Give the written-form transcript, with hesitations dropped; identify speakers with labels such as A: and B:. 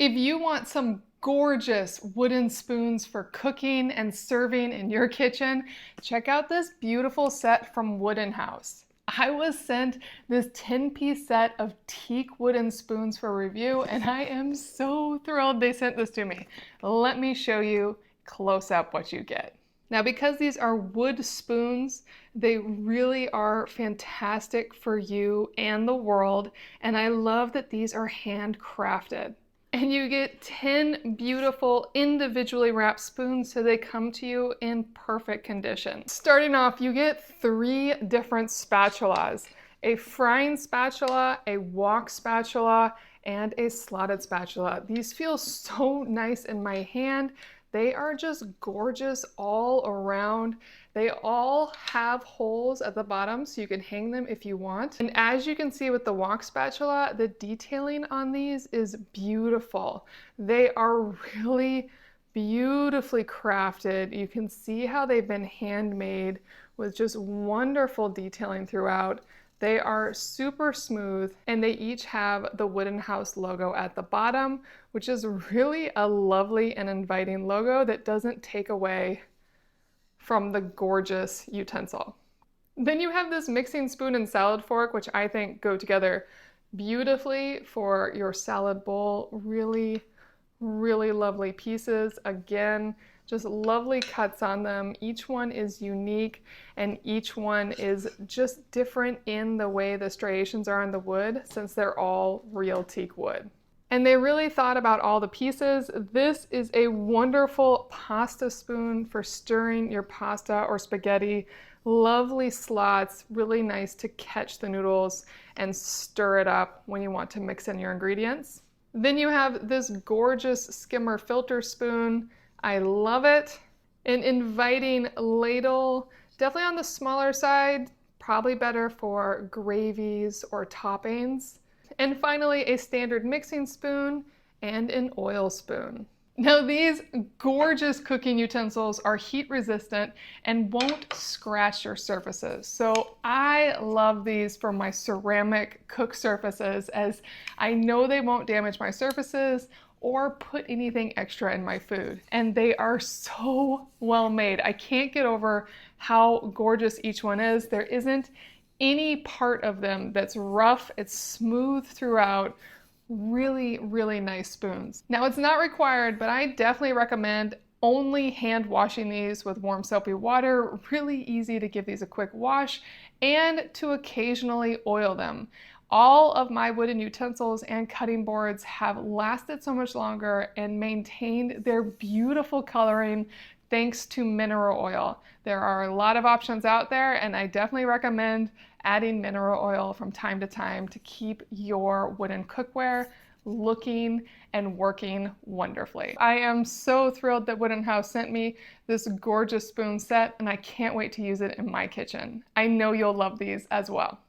A: If you want some gorgeous wooden spoons for cooking and serving in your kitchen, check out this beautiful set from Woodenhouse. I was sent this 10-piece set of teak wooden spoons for review, and I am so thrilled they sent this to me. Let me show you close up what you get. Now, because these are wood spoons, they really are fantastic for you and the world, and I love that these are handcrafted. And you get 10 beautiful individually wrapped spoons, so they come to you in perfect condition. Starting off, you get 3 different spatulas: a frying spatula, a wok spatula, and a slotted spatula. These feel so nice in my hand. They are just gorgeous all around. They all have holes at the bottom so you can hang them if you want. And as you can see with the wok spatula, the detailing on these is beautiful. They are really beautifully crafted. You can see how they've been handmade with just wonderful detailing throughout. They are super smooth, and they each have the Woodenhouse logo at the bottom, which is really a lovely and inviting logo that doesn't take away from the gorgeous utensil. Then you have this mixing spoon and salad fork, which I think go together beautifully for your salad bowl. Really, really lovely pieces. Again, just lovely cuts on them. Each one is unique, and each one is just different in the way the striations are on the wood, since they're all real teak wood. And they really thought about all the pieces. This is a wonderful pasta spoon for stirring your pasta or spaghetti. Lovely slots, really nice to catch the noodles and stir it up when you want to mix in your ingredients. Then you have this gorgeous skimmer filter spoon. I love it. An inviting ladle, definitely on the smaller side, probably better for gravies or toppings. And finally, a standard mixing spoon and an oil spoon. Now, these gorgeous cooking utensils are heat resistant and won't scratch your surfaces. So I love these for my ceramic cook surfaces, as I know they won't damage my surfaces or put anything extra in my food. And they are so well made. I can't get over how gorgeous each one is. There isn't any part of them that's rough. It's smooth throughout. Really, really nice spoons. Now, it's not required, but I definitely recommend only hand washing these with warm soapy water. Really easy to give these a quick wash and to occasionally oil them. All of my wooden utensils and cutting boards have lasted so much longer and maintained their beautiful coloring thanks to mineral oil. There are a lot of options out there, and I definitely recommend adding mineral oil from time to time to keep your wooden cookware looking and working wonderfully. I am so thrilled that Woodenhouse sent me this gorgeous spoon set, and I can't wait to use it in my kitchen. I know you'll love these as well.